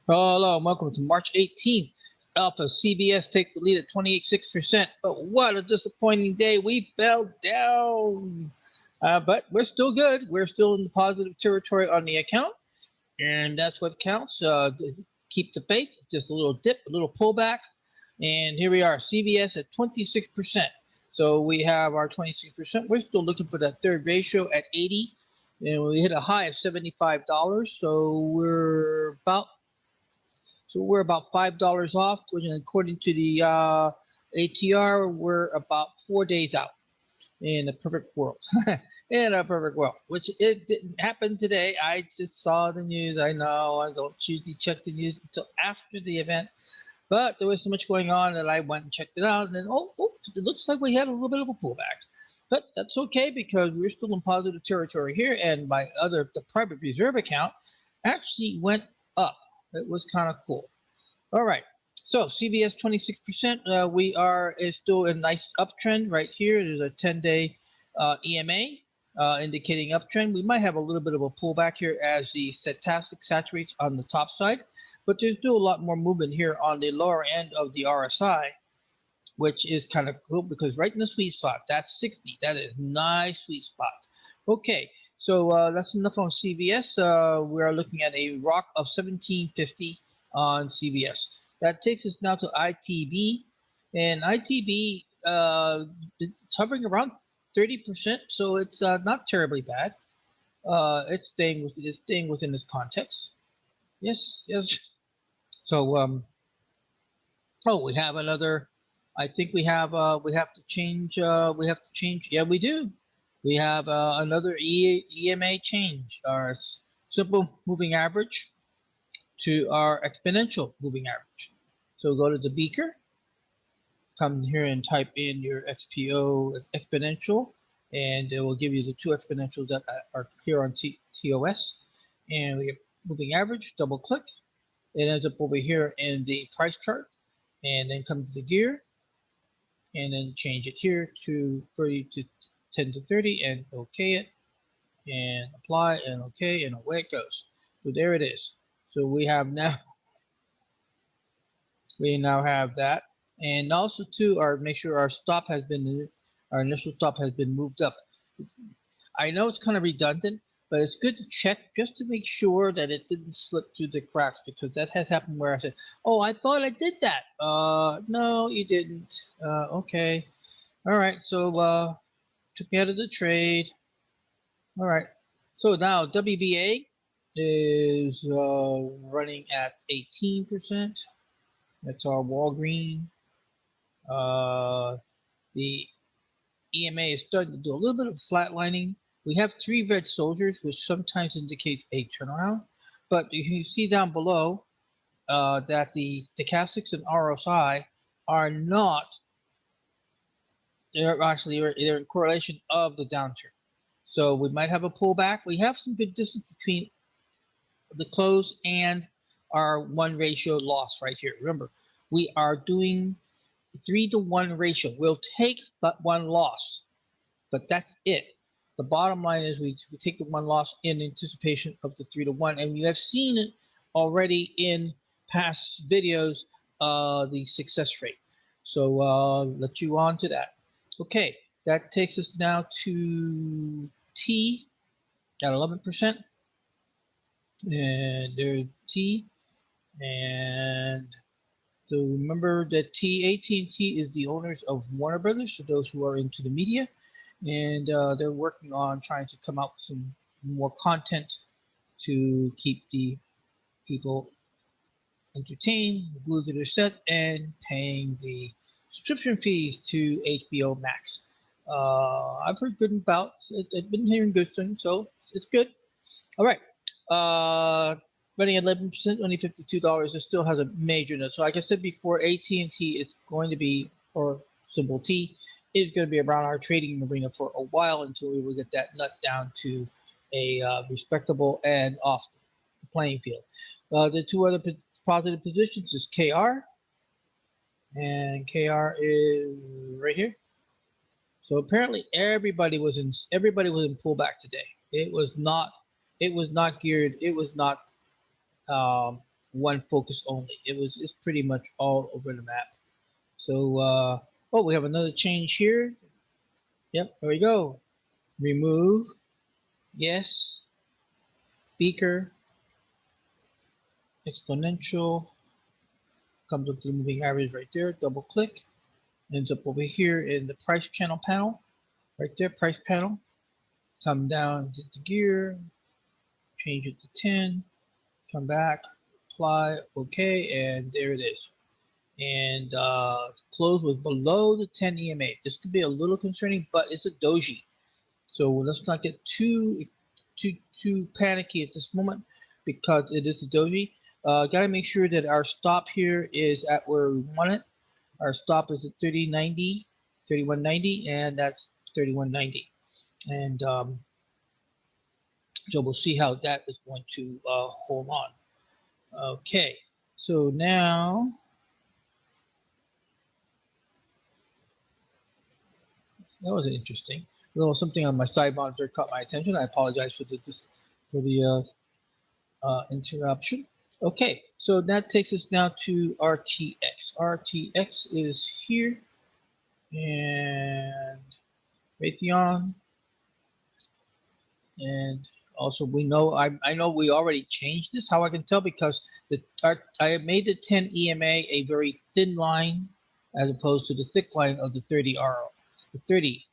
Hello, and welcome to March 18th. Alpha CVS take the lead at 28.6%, but what a disappointing day. We fell down. But we're still good. We're still in the positive territory on the account, and that's what counts. Keep the faith. Just a little dip, a little pullback, and here we are, CVS at 26%. So we have our 26%. We're still looking for that third ratio at 80, and we hit a high of $75. So we're about $5 off, which according to the ATR, we're about 4 days out in a perfect world. In a perfect world, which it didn't happen today. I just saw the news. I know I don't usually check the news until after the event, but there was so much going on that I went and checked it out, and then it looks like we had a little bit of a pullback. But that's okay because we're still in positive territory here, and the private reserve account actually went up. It was kind of cool. All right. So CVS 26%. We are is still a nice uptrend right here. There's a 10-day EMA indicating uptrend. We might have a little bit of a pullback here as the stochastic saturates on the top side, but there's still a lot more movement here on the lower end of the RSI, which is kind of cool because right in the sweet spot, that's 60. That is nice sweet spot. Okay, so that's enough on CVS. We are looking at a rock of 1750 on CVS. That takes us now to ITB, and ITB it's hovering around 30%, so it's not terribly bad. It's staying within this context. Yes, yes. So oh, we have another. I think we have to change. We have to change. Yeah, we do. We have another EMA change. Our simple moving average to our exponential moving average. So go to the beaker, come here and type in your XPO exponential, and it will give you the two exponentials that are here on TOS. And we have moving average, double click. It ends up over here in the price chart, and then come to the gear, and then change it here to 30 to 10 to 30, and OK it, and apply, and OK, and away it goes. So there it is. So we now have that, and also too, make sure our initial stop has been moved up. I know it's kind of redundant, but it's good to check just to make sure that it didn't slip through the cracks, because that has happened where I said, "Oh, I thought I did that." No, you didn't. Okay, all right. So took me out of the trade. All right. So now WBA is running at 18%. That's our Walgreen. The EMA is starting to do a little bit of flatlining. We have three red soldiers, which sometimes indicates a turnaround. But you see down below that the stochastics and RSI are not. They're in correlation of the downturn. So we might have a pullback. We have some good distance between the close and our one ratio loss right here. Remember, we are doing 3-to-1 ratio. We'll take but one loss, but that's it. The bottom line is we take the one loss in anticipation of the 3-to-1, and you have seen it already in past videos, the success rate. So let you on to that. Okay, that takes us now to T at 11%, and there's T, and so remember that AT&T is the owners of Warner Brothers, for those who are into the media, and they're working on trying to come out with some more content to keep the people entertained, glued to their set, and paying the subscription fees to HBO Max. I've heard good about it. I've been hearing good things, so it's good. All right. Running at 11%, only $52. It still has a major nut. So like I said before, AT&T is going to be, or symbol T, is going to be around our trading arena for a while until we will get that nut down to a respectable and off the playing field. The two other positive positions is KR, and KR is right here. So apparently everybody was in pullback today. It was not geared. It was not one focus only. It's pretty much all over the map. So oh, we have another change here. Yep, there we go. Remove, yes, beaker, exponential, comes up to the moving average right there. Double click, ends up over here in the price channel panel, right there, price panel. Come down to the gear, change it to 10, come back, apply, okay, and there it is. And close was below the 10 EMA. This could be a little concerning, but it's a doji. So let's not get too panicky at this moment because it is a doji. Got to make sure that our stop here is at where we want it. Our stop is at 30.90, 31.90, and that's 31.90. And so we'll see how that is going to hold on. Okay, so now that was interesting. A little something on my side monitor caught my attention. I apologize for the interruption. Okay, so that takes us now to RTX. RTX is here, and Raytheon, and also we know I know we already changed this. How I can tell because I made the 10 EMA a very thin line as opposed to the thick line of the 30 RO, the 30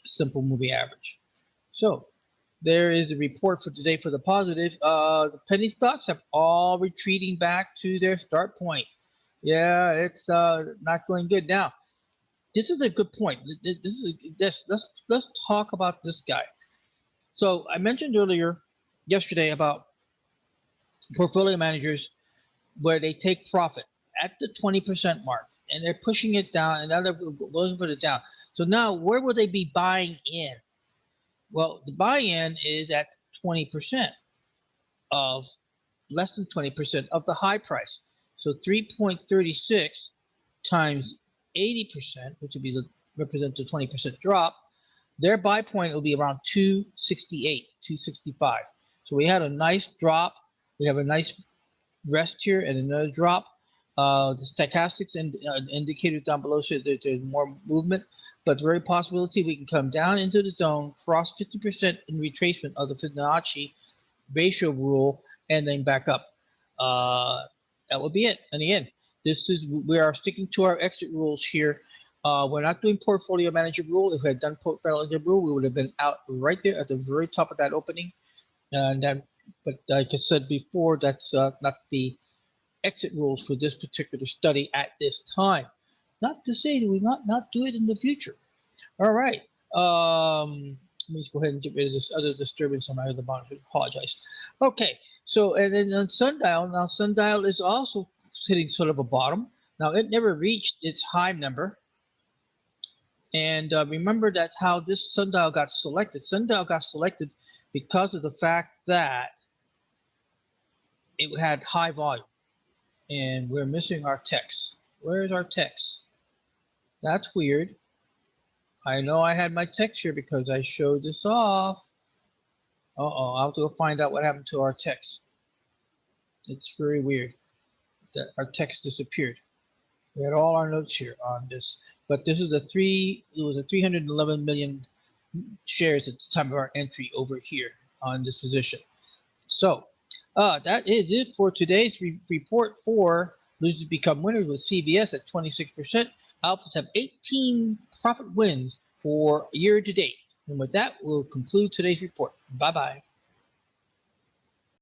simple moving average. So there is a report for today for the positive. The penny stocks have all retreating back to their start point. Yeah, it's not going good. Now, this is a good point. Let's talk about this guy. So I mentioned earlier yesterday about portfolio managers where they take profit at the 20% mark and they're pushing it down and now they're going to put it down. So now where will they be buying in? Well, the buy-in is at 20% of less than 20% of the high price. So 3.36 times 80%, which would be represent the 20% drop. Their buy point will be around 268, 265. So we had a nice drop. We have a nice rest here and another drop. The stochastics and indicators down below show that there's more movement, but very possibility we can come down into the zone, cross 50% in retracement of the Fibonacci ratio rule, and then back up. That would be it. And again, we are sticking to our exit rules here. We're not doing portfolio manager rule. If we had done portfolio manager rule, we would have been out right there at the very top of that opening. And then, but like I said before, that's not the exit rules for this particular study at this time. Not to say that we not do it in the future. All right. Let me go ahead and get rid of this other disturbance on my other monitor. Apologize. Okay. So, and then on sundial, now sundial is also hitting sort of a bottom. Now it never reached its high number. And remember that's how this sundial got selected. Sundial got selected because of the fact that it had high volume. And we're missing our text. Where's our text? That's weird. I know I had my text here because I showed this off. Uh-oh, I'll have to go find out what happened to our text. It's very weird that our text disappeared. We had all our notes here on this, but this is it was a 311 million shares at the time of our entry over here on this position. So that is it for today's report for losers become winners with CVS at 26%. Alphas have 18 profit wins for year to date. And with that, we'll conclude today's report. Bye-bye.